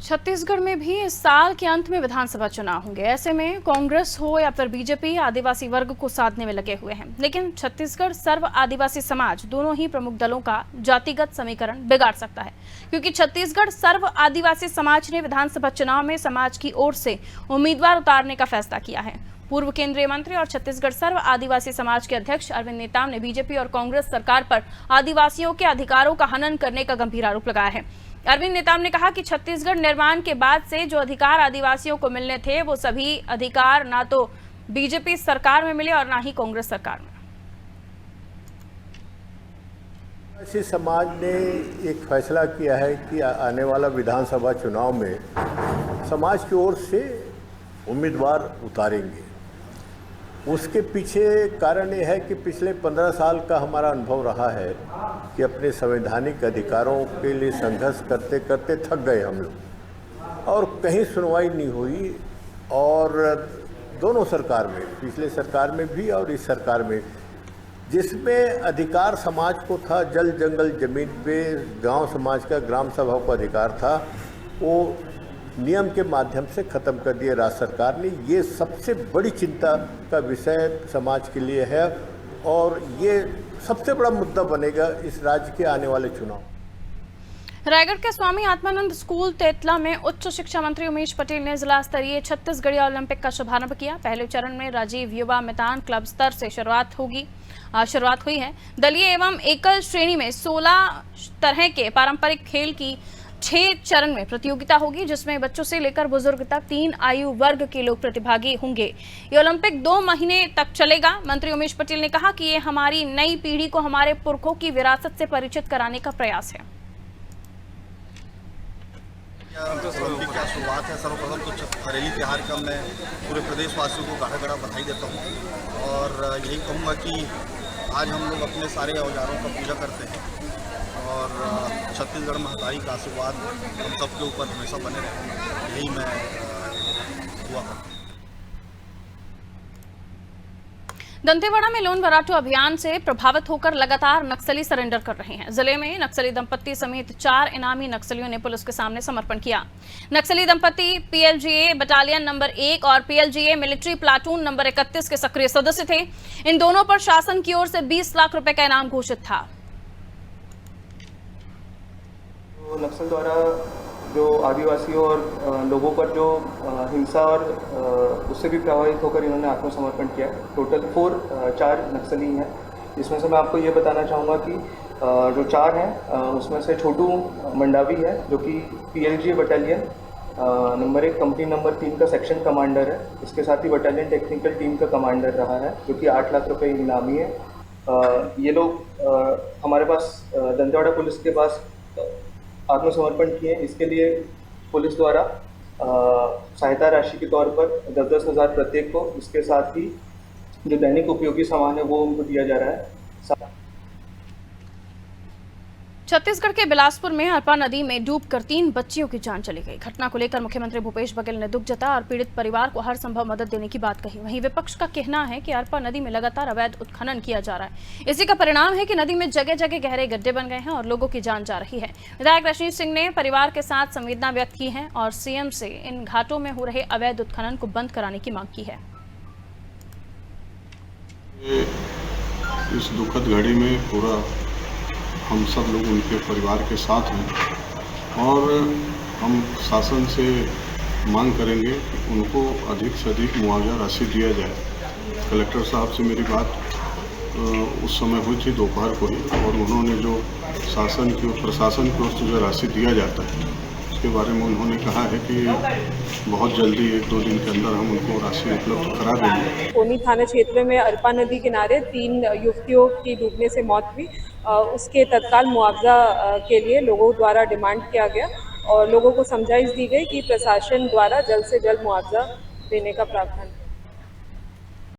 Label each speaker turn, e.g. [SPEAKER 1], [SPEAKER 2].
[SPEAKER 1] छत्तीसगढ़ में भी इस साल के अंत में विधानसभा चुनाव होंगे। ऐसे में कांग्रेस हो या फिर बीजेपी आदिवासी वर्ग को साधने में लगे हुए हैं। लेकिन छत्तीसगढ़ सर्व आदिवासी समाज दोनों ही प्रमुख दलों का जातिगत समीकरण बिगाड़ सकता है, क्योंकि छत्तीसगढ़ सर्व आदिवासी समाज ने विधानसभा चुनाव में समाज की ओर से उम्मीदवार उतारने का फैसला किया है। पूर्व केंद्रीय मंत्री और छत्तीसगढ़ सर्व आदिवासी समाज के अध्यक्ष अरविंद नेताम ने बीजेपी और कांग्रेस सरकार पर आदिवासियों के अधिकारों का हनन करने का गंभीर आरोप लगाया है। अरविंद नेताम ने कहा कि छत्तीसगढ़ निर्माण के बाद से जो अधिकार आदिवासियों को मिलने थे, वो सभी अधिकार ना तो बीजेपी सरकार में मिले और ना ही कांग्रेस सरकार में।
[SPEAKER 2] आदिवासी समाज ने एक फैसला किया है कि आने वाला विधानसभा चुनाव में समाज की ओर से उम्मीदवार उतारेंगे। उसके पीछे कारण ये है कि पिछले 15 साल का हमारा अनुभव रहा है कि अपने संवैधानिक अधिकारों के लिए संघर्ष करते करते थक गए हम लोग, और कहीं सुनवाई नहीं हुई। और दोनों सरकार में, पिछले सरकार में भी और इस सरकार में, जिसमें अधिकार समाज को था, जल जंगल जमीन पे गांव समाज का ग्राम सभा को अधिकार था, वो नियम के माध्यम से ख़त्म कर दिए राज्य सरकार ने। ये सबसे बड़ी चिंता का विषय समाज के लिए है और ये सबसे बड़ा मुद्दा बनेगा इस राज्य के आने वाले चुनाव।
[SPEAKER 1] रायगढ़ के स्वामी आत्मानंद स्कूल तेतला में उच्च शिक्षा मंत्री उमेश पटेल ने जिला स्तरीय छत्तीसगढ़ी ओलंपिक का शुभारंभ किया। पहले चरण में राजीव युवा मैदान क्लब स्तर से शुरुआत हुई है। दलीय एवं एकल श्रेणी में 16 तरह के पारंपरिक खेल की 6 चरण में प्रतियोगिता होगी, जिसमें बच्चों से लेकर बुजुर्ग तक 3 आयु वर्ग के लोग प्रतिभागी होंगे। ये ओलंपिक 2 महीने तक चलेगा। मंत्री उमेश पटेल ने कहा कि ये हमारी नई पीढ़ी को हमारे पुरखों की विरासत से परिचित कराने का प्रयास है।
[SPEAKER 3] ओलंपिक की शुरुआत है। सर्वप्रथम तो हरेली त्यौहार का मैं पूरे प्रदेशवासियों को गाढ़ा गाढ़ा बधाई देता हूँ और यही कहूँगा कि आज हम लोग अपने सारे औजारों का पूजा करते हैं और छत्तीसगढ़ महतारी का आशीर्वाद हम सबके ऊपर हमेशा बने रहे, यही मैं हुआ हूँ।
[SPEAKER 1] दंतेवाड़ा में लोन वराटू अभियान से प्रभावित होकर लगातार नक्सली सरेंडर कर रहे हैं। जिले में नक्सली दंपत्ति समेत 4 इनामी नक्सलियों ने पुलिस के सामने समर्पण किया। नक्सली दंपत्ति पीएलजीए बटालियन नंबर 1 और पीएलजीए मिलिट्री प्लाटून नंबर 31 के सक्रिय सदस्य थे। इन दोनों पर शासन की ओर से 20 लाख रुपए का इनाम घोषित था।
[SPEAKER 4] नक्सल द्वारा जो आदिवासियों और लोगों पर जो हिंसा और उससे भी प्रभावित होकर इन्होंने आत्मसमर्पण किया है। टोटल 4 नक्सली हैं, जिसमें से मैं आपको ये बताना चाहूँगा कि जो 4 हैं उसमें से छोटू मंडावी है, जो कि PLG battalion number 1 company number 3 का सेक्शन कमांडर है। इसके साथ ही बटालियन टेक्निकल टीम का कमांडर रहा है, जो कि 8 लाख रुपये इनामी है। ये लोग हमारे पास दंतेवाड़ा पुलिस के पास आत्मसमर्पण किए। इसके लिए पुलिस द्वारा सहायता राशि के तौर पर 10-10 हज़ार प्रत्येक को, इसके साथ ही जो दैनिक उपयोगी सामान है वो उनको दिया जा रहा है।
[SPEAKER 1] छत्तीसगढ़ के बिलासपुर में अरपा नदी में डूबकर 3 बच्चियों की जान चली गई। घटना को लेकर मुख्यमंत्री भूपेश बघेल ने दुख जताया और पीड़ित परिवार को हर संभव मदद देने की बात कही। वहीं विपक्ष का कहना है कि अरपा नदी में लगातार अवैध उत्खनन किया जा रहा है। इसी का परिणाम है कि नदी में जगह जगह गहरे गड्ढे बन गए हैं और लोगों की जान जा रही है। विधायक रजनीश सिंह ने परिवार के साथ संवेदना व्यक्त की है और सीएम से इन घाटों में हो रहे अवैध उत्खनन को बंद कराने की मांग की है।
[SPEAKER 5] इस दुखद घड़ी में पूरा हम सब लोग उनके परिवार के साथ हैं और हम शासन से मांग करेंगे कि उनको अधिक से अधिक मुआवजा राशि दिया जाए। कलेक्टर साहब से मेरी बात उस समय हुई थी दोपहर को ही, और उन्होंने जो शासन की और प्रशासन की ओर से जो राशि दिया जाता है उसके बारे में उन्होंने कहा है कि बहुत जल्दी 1-2 दिन के अंदर हम उनको राशि उपलब्ध करा देंगे।
[SPEAKER 6] कोनी थाना क्षेत्र में अरपा नदी किनारे 3 युवतियों की डूबने से मौत हुई। उसके तत्काल मुआवजा के लिए लोगों द्वारा डिमांड किया गया और लोगों को समझाइश दी गई कि प्रशासन द्वारा जल्द से जल्द मुआवजा देने का प्रावधान है।